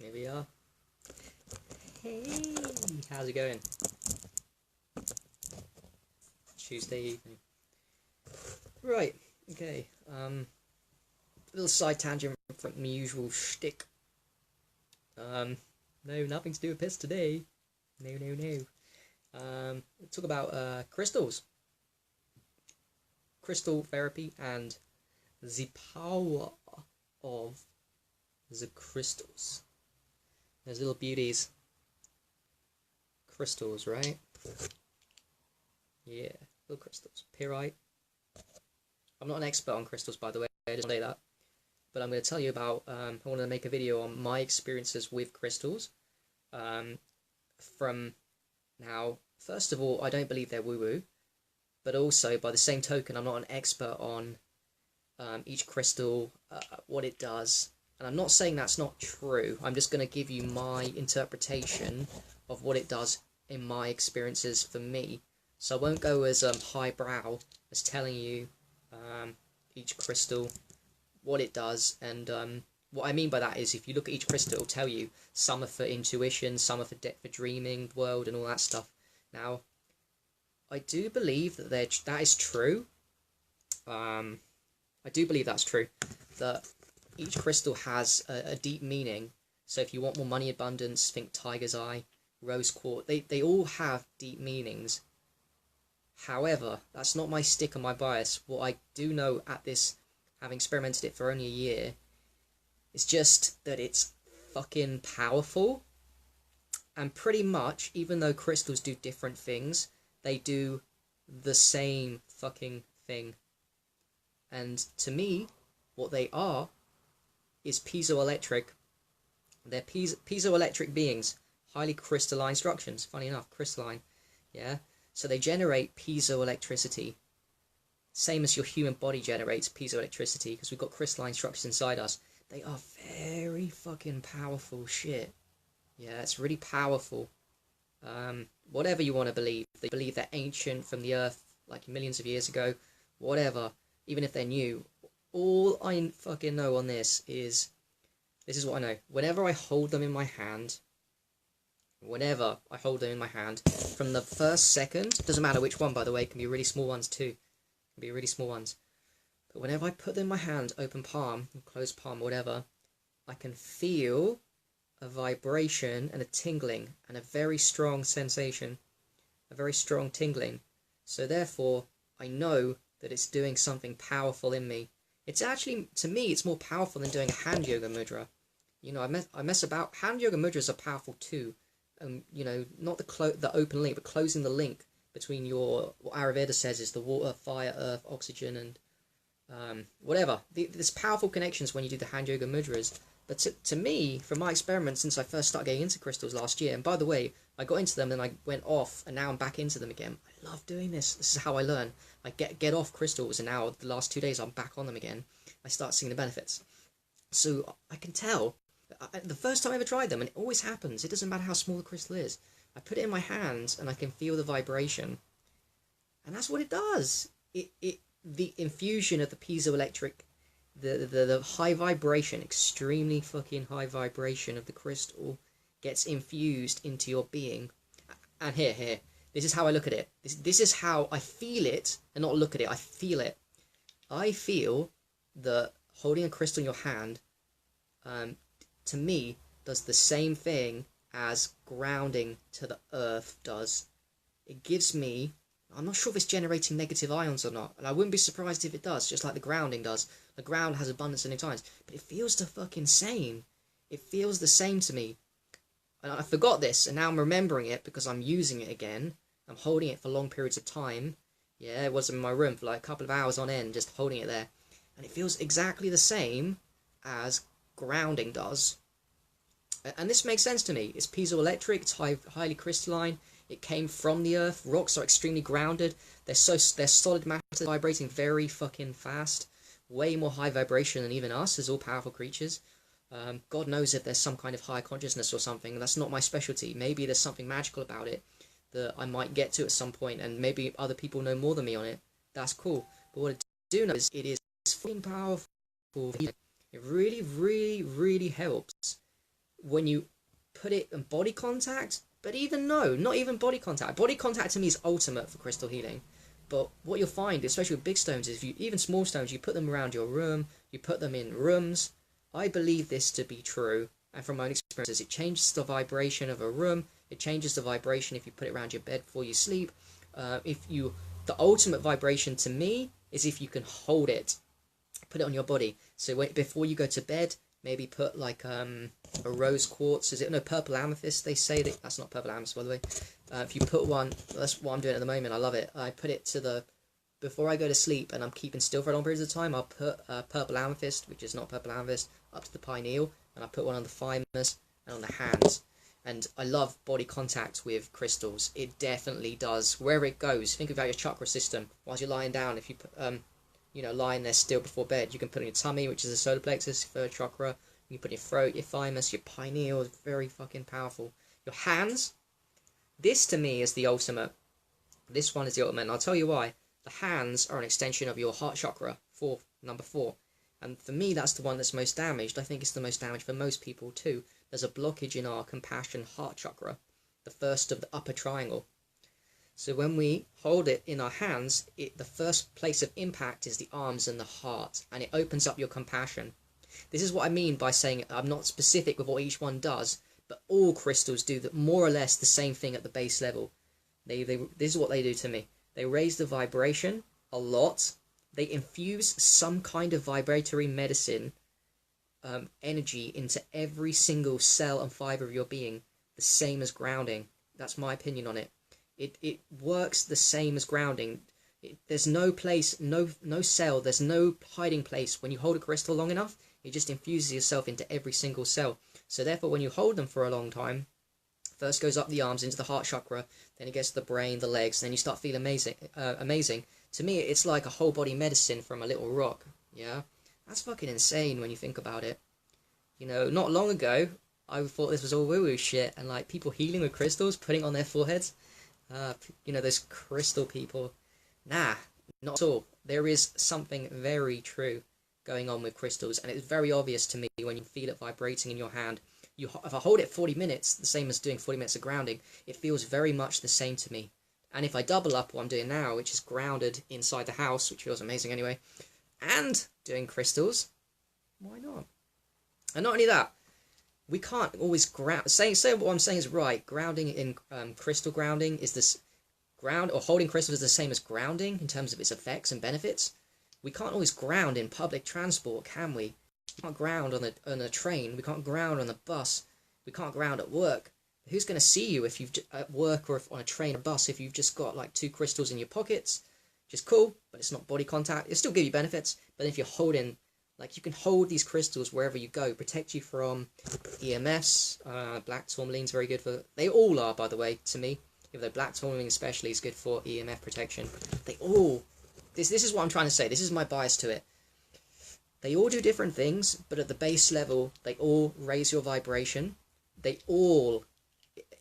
Here we are. Hey, how's it going? Tuesday evening. Right, okay. Little side tangent from the usual shtick. No, nothing to do with piss today. No. We'll talk about crystals. Crystal therapy and the power of the crystals. Those little beauties. Crystals, right? Yeah, little crystals. Pyrite. I'm not an expert on crystals, by the way, I just want to say that. But I'm going to tell you about, I want to make a video on my experiences with crystals. From now, first of all, I don't believe they're woo-woo. But also, by the same token, I'm not an expert on each crystal, what it does. And I'm not saying that's not true. I'm just going to give you my interpretation of what it does in my experiences for me. So I won't go as highbrow as telling you each crystal, what it does. And what I mean by that is if you look at each crystal, it'll tell you some are for intuition, some are for dreaming world and all that stuff. Now, I do believe that that is true. I do believe that's true. That each crystal has a deep meaning. So if you want more money abundance, think tiger's eye, rose quartz. They all have deep meanings. However, that's not my stick or my bias. What I do know at this, having experimented it for only a year, is just that it's fucking powerful. And pretty much, even though crystals do different things, they do the same fucking thing. And to me, what they are is piezoelectric. They're piezoelectric beings, highly crystalline structures. Funny enough, crystalline, yeah. So they generate piezoelectricity, same as your human body generates piezoelectricity, because we've got crystalline structures inside us. They are very fucking powerful shit. Yeah, it's really powerful. Whatever you want to believe, they believe they're ancient from the earth, like millions of years ago. Whatever, even if they're new. All I fucking know on this is what I know. Whenever I hold them in my hand, from the first second, doesn't matter which one, by the way, it can be really small ones too. It can be really small ones. But whenever I put them in my hand, open palm, closed palm, whatever, I can feel a vibration and a tingling and a very strong sensation, a very strong tingling. So therefore, I know that it's doing something powerful in me. It's actually, to me, it's more powerful than doing a hand yoga mudra. You know, I mess about. Hand yoga mudras are powerful too. You know, not the open link, but closing the link between what Ayurveda says is the water, fire, earth, oxygen, and whatever. There's powerful connections when you do the hand yoga mudras. But to me, from my experiments since I first started getting into crystals last year, and by the way, I got into them and I went off, and now I'm back into them again. I love doing this. This is how I learn. I get off crystals, and now the last 2 days I'm back on them again. I start seeing the benefits. So I can tell. The first time I ever tried them, and it always happens, it doesn't matter how small the crystal is. I put it in my hands, and I can feel the vibration. And that's what it does. The infusion of the piezoelectric, the high vibration, extremely fucking high vibration of the crystal gets infused into your being. And here, this is how I look at it. This is how I feel it, and not look at it, I feel it. I feel that holding a crystal in your hand, to me, does the same thing as grounding to the earth does. It gives me, I'm not sure if it's generating negative ions or not, and I wouldn't be surprised if it does, just like the grounding does. The ground has abundance of negative ions, but it feels the fucking same. It feels the same to me. And I forgot this, and now I'm remembering it because I'm using it again. I'm holding it for long periods of time. Yeah, it was in my room for like a couple of hours on end, just holding it there. And it feels exactly the same as grounding does. And this makes sense to me. It's piezoelectric, it's highly crystalline, it came from the earth, rocks are extremely grounded, they're solid matter, vibrating very fucking fast, way more high vibration than even us as all powerful creatures. God knows if there's some kind of higher consciousness or something. That's not my specialty. Maybe there's something magical about it that I might get to at some point, and maybe other people know more than me on it. That's cool. But what I do know is it is fucking powerful. It really, really, really helps when you put it in body contact, but even no, not even body contact. Body contact to me is ultimate for crystal healing. But what you'll find, especially with big stones, is if you, even small stones, you put them around your room, you put them in rooms. I believe this to be true, and from my own experiences, it changes the vibration of a room. It changes the vibration if you put it around your bed before you sleep. The ultimate vibration to me is if you can hold it, put it on your body. So before you go to bed, maybe put like a rose quartz. Is it no purple amethyst? They say that's not purple amethyst, by the way. If you put one, that's what I'm doing at the moment. I love it. I put it before I go to sleep, and I'm keeping still for long periods of time. I'll put purple amethyst, which is not purple amethyst, up to the pineal, and I put one on the thymus and on the hands. And I love body contact with crystals. It definitely does. Wherever it goes, think about your chakra system. Whilst you're lying down, if you put, lying there still before bed, you can put it in your tummy, which is the solar plexus, third chakra. You put your throat, your thymus, your pineal. Is very fucking powerful. Your hands. This to me is the ultimate. This one is the ultimate, and I'll tell you why. The hands are an extension of your heart chakra, number 4. And for me, that's the one that's most damaged. I think it's the most damaged for most people too. There's a blockage in our compassion heart chakra, the first of the upper triangle. So when we hold it in our hands, the first place of impact is the arms and the heart, and it opens up your compassion. This is what I mean by saying I'm not specific with what each one does, but all crystals do more or less the same thing at the base level. This is what they do to me. They raise the vibration a lot. They infuse some kind of vibratory medicine energy into every single cell and fiber of your being, the same as grounding. That's my opinion on it. It works the same as grounding. There's no place, no cell, there's no hiding place. When you hold a crystal long enough, it just infuses yourself into every single cell. So therefore, when you hold them for a long time, first goes up the arms into the heart chakra, then it gets to the brain, the legs, then you start feeling amazing. To me, it's like a whole body medicine from a little rock. Yeah, that's fucking insane when you think about it. Not long ago, I thought this was all woo-woo shit, and like people healing with crystals, putting on their foreheads. Those crystal people. Nah, not at all. There is something very true going on with crystals, and it's very obvious to me when you feel it vibrating in your hand. If I hold it 40 minutes, the same as doing 40 minutes of grounding, it feels very much the same to me. And if I double up what I'm doing now, which is grounded inside the house, which feels amazing anyway, and doing crystals, why not? And not only that, we can't always ground. Say what I'm saying is right. Grounding in crystal grounding is this holding crystals is the same as grounding in terms of its effects and benefits. We can't always ground in public transport, can we? We can't ground on a train. We can't ground on a bus. We can't ground at work. Who's going to see you if you've at work or on a train or bus if you've just got like 2 crystals in your pockets? Which is cool, but it's not body contact. It'll still give you benefits, but if you're holding, like you can hold these crystals wherever you go, protect you from EMFs. Black tourmaline's very good for. They all are, by the way, to me. Even though black tourmaline especially is good for EMF protection. They all. This is what I'm trying to say. This is my bias to it. They all do different things, but at the base level, they all raise your vibration. They all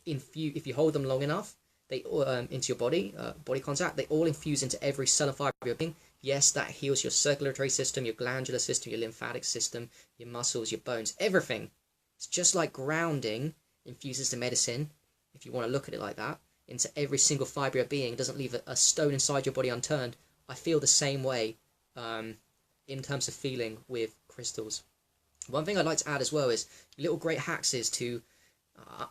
infuse, if you hold them long enough, they into your body, body contact. They all infuse into every cell and fiber of your being. Yes, that heals your circulatory system, your glandular system, your lymphatic system, your muscles, your bones, everything. It's just like grounding infuses the medicine, if you want to look at it like that, into every single fiber of your being. It doesn't leave a stone inside your body unturned. I feel the same way in terms of feeling with crystals. One thing I'd like to add as well is little great hacks is to...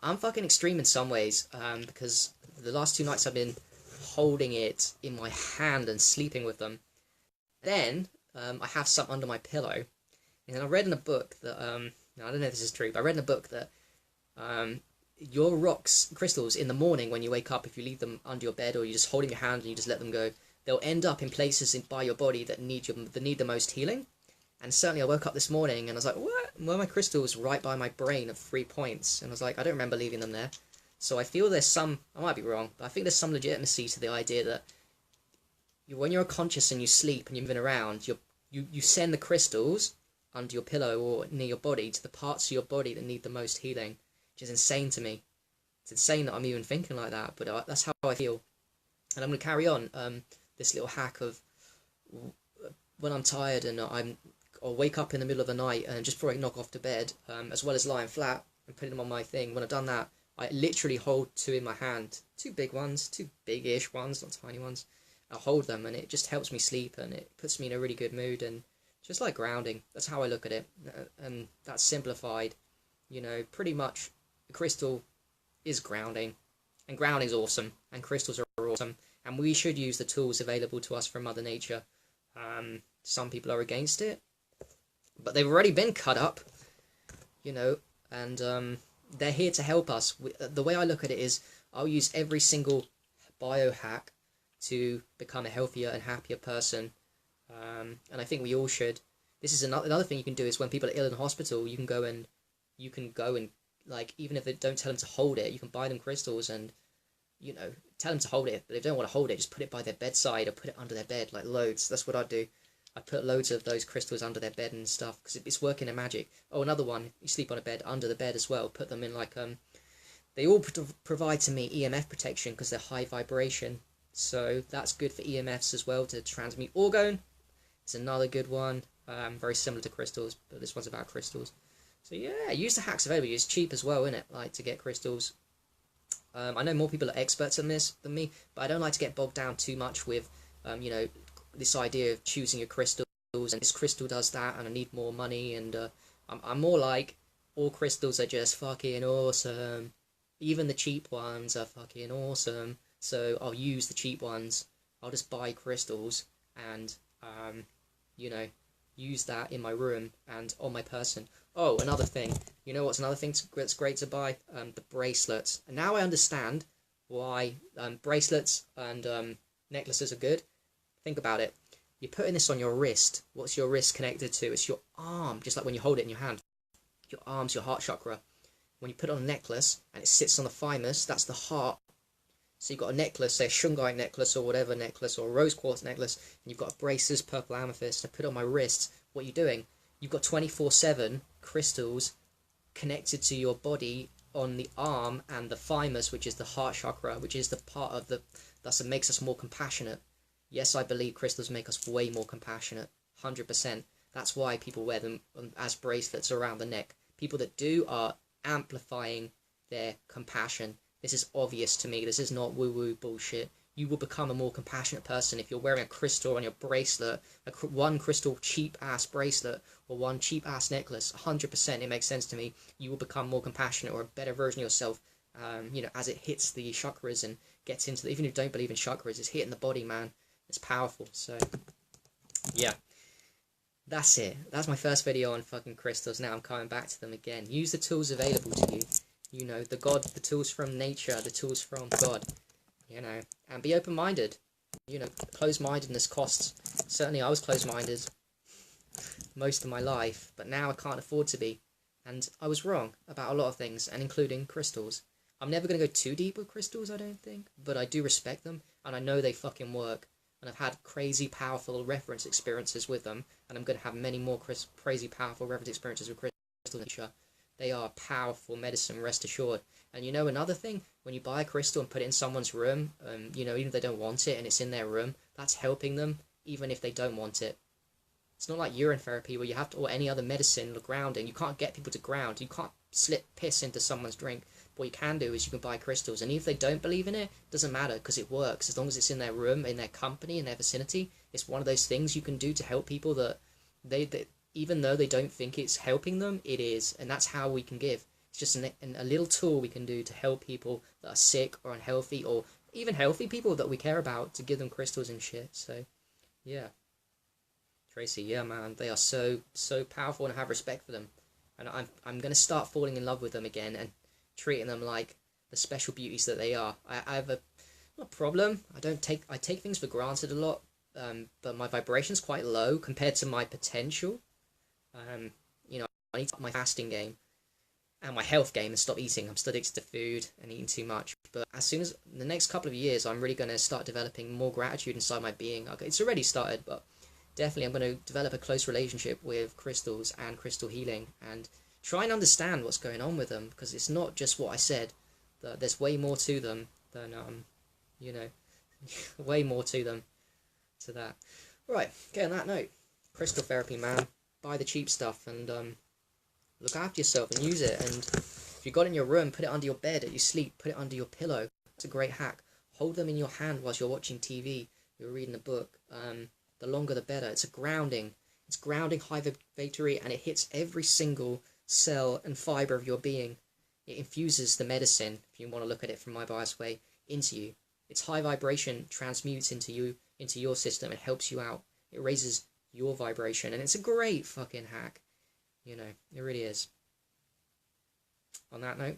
I'm fucking extreme in some ways because the last 2 nights I've been holding it in my hand and sleeping with them. Then I have some under my pillow. And I read in a book that... I don't know if this is true, but I read in a book that your crystals in the morning when you wake up, if you leave them under your bed or you just hold in your hand and you just let them go, they'll end up in places by your body that need the most healing. And certainly I woke up this morning and I was like, what? Well, my crystal's right by my brain at 3 points. And I was like, I don't remember leaving them there. So I feel there's some, I might be wrong, but I think there's some legitimacy to the idea that when you're conscious and you sleep and you're moving around, you send the crystals under your pillow or near your body to the parts of your body that need the most healing, which is insane to me. It's insane that I'm even thinking like that, but that's how I feel. And I'm going to carry on this little hack of when I'm tired and I'll wake up in the middle of the night and just before I knock off to bed, as well as lying flat, and putting them on my thing. When I've done that, I literally hold 2 in my hand, 2 big ones, 2 big-ish ones, not tiny ones. I hold them, and it just helps me sleep, and it puts me in a really good mood, and just like grounding. That's how I look at it, and that's simplified. You know, pretty much crystal is grounding, and grounding is awesome, and crystals are awesome, and we should use the tools available to us from Mother Nature. Some people are against it, but they've already been cut up, you know, and they're here to help us. The way I look at it is, I'll use every single biohack to become a healthier and happier person, and I think we all should. This is another thing you can do is when people are ill in hospital, you can go and like, even if they don't tell them to hold it, you can buy them crystals and, you know, tell them to hold it. But if they don't want to hold it, just put it by their bedside or put it under their bed, like loads. That's what I do. I put loads of those crystals under their bed and stuff because it's working in magic. Oh, another one, you sleep on a bed, under the bed as well. Put them in like, they all provide to me EMF protection because they're high vibration. So that's good for EMFs as well, to transmute orgone. It's another good one. Very similar to crystals, but this one's about crystals. So yeah, use the hacks available. It's cheap as well, isn't it? Like, to get crystals. I know more people are experts on this than me, but I don't like to get bogged down too much with, you know, this idea of choosing your crystals, and this crystal does that, and I need more money, and I'm more like, all crystals are just fucking awesome. Even the cheap ones are fucking awesome. So I'll use the cheap ones. I'll just buy crystals and, you know, use that in my room and on my person. Oh, another thing. You know what's another thing that's great to buy? The bracelets. And now I understand why bracelets and necklaces are good. Think about it. You're putting this on your wrist. What's your wrist connected to? It's your arm, just like when you hold it in your hand. Your arm's your heart chakra. When you put on a necklace and it sits on the thymus, that's the heart. So you've got a necklace, say a shungite necklace or whatever necklace, or a rose quartz necklace, and you've got braces, purple amethyst. I put it on my wrist. What are you doing? You've got 24/7 crystals connected to your body on the arm and the thymus, which is the heart chakra, which is the part of that makes us more compassionate. Yes, I believe crystals make us way more compassionate, 100%. That's why people wear them as bracelets around the neck. People that do are amplifying their compassion. This is obvious to me. This is not woo-woo bullshit. You will become a more compassionate person if you're wearing a crystal on your bracelet, one crystal cheap-ass bracelet or one cheap-ass necklace. 100%, it makes sense to me. You will become more compassionate or a better version of yourself, you know, as it hits the chakras and gets into even if you don't believe in chakras, it's hitting the body, man. It's powerful. So, yeah. That's it. That's my first video on fucking crystals. Now I'm coming back to them again. Use the tools available to you. You know, the tools from nature, the tools from God. You know, and be open-minded. You know, closed-mindedness costs. Certainly I was closed-minded most of my life, but now I can't afford to be. And I was wrong about a lot of things, and including crystals. I'm never going to go too deep with crystals, I don't think, but I do respect them, and I know they fucking work. And I've had crazy, powerful reference experiences with them, and I'm going to have many more crazy, powerful reference experiences with crystal nature. They are powerful medicine, rest assured. And you know another thing? When you buy a crystal and put it in someone's room, you know, even if they don't want it and it's in their room, that's helping them, even if they don't want it. It's not like urine therapy where you have to, or any other medicine or grounding. You can't get people to ground. You can't slip piss into someone's drink. What you can do is you can buy crystals, and if they don't believe in it, doesn't matter, because it works. As long as it's in their room, in their company, in their vicinity, it's one of those things you can do to help people that they even though they don't think it's helping them, it is. And that's how we can give. It's just a little tool we can do to help people that are sick or unhealthy, or even healthy people that we care about, to give them crystals and shit. So, yeah. Tracy, yeah, man, they are so powerful, and I have respect for them. And I'm going to start falling in love with them again and treating them like the special beauties that they are. I have not a problem. I take things for granted a lot, but my vibration's quite low compared to my potential. You know, I need to up my fasting game and my health game and stop eating. I'm still addicted to food and eating too much. But as soon as the next couple of years, I'm really going to start developing more gratitude inside my being. Okay, it's already started, but definitely I'm going to develop a close relationship with crystals and crystal healing, and try and understand what's going on with them, because it's not just what I said. There's way more to them than, you know, way more to them, to that. Right, okay, on that note, crystal therapy, man. Buy the cheap stuff and look after yourself and use it, and If you've got it in your room, put it under your bed at your sleep, put it under your pillow. It's a great hack. Hold them in your hand whilst you're watching TV, you're reading a book. The longer the better. It's grounding, high vibratory, and it hits every single cell and fibre of your being. It infuses the medicine, if you want to look at it from my biased way, into you. Its high vibration transmutes into your system and helps you out. It raises your vibration, and it's a great fucking hack. You know, it really is. On that note,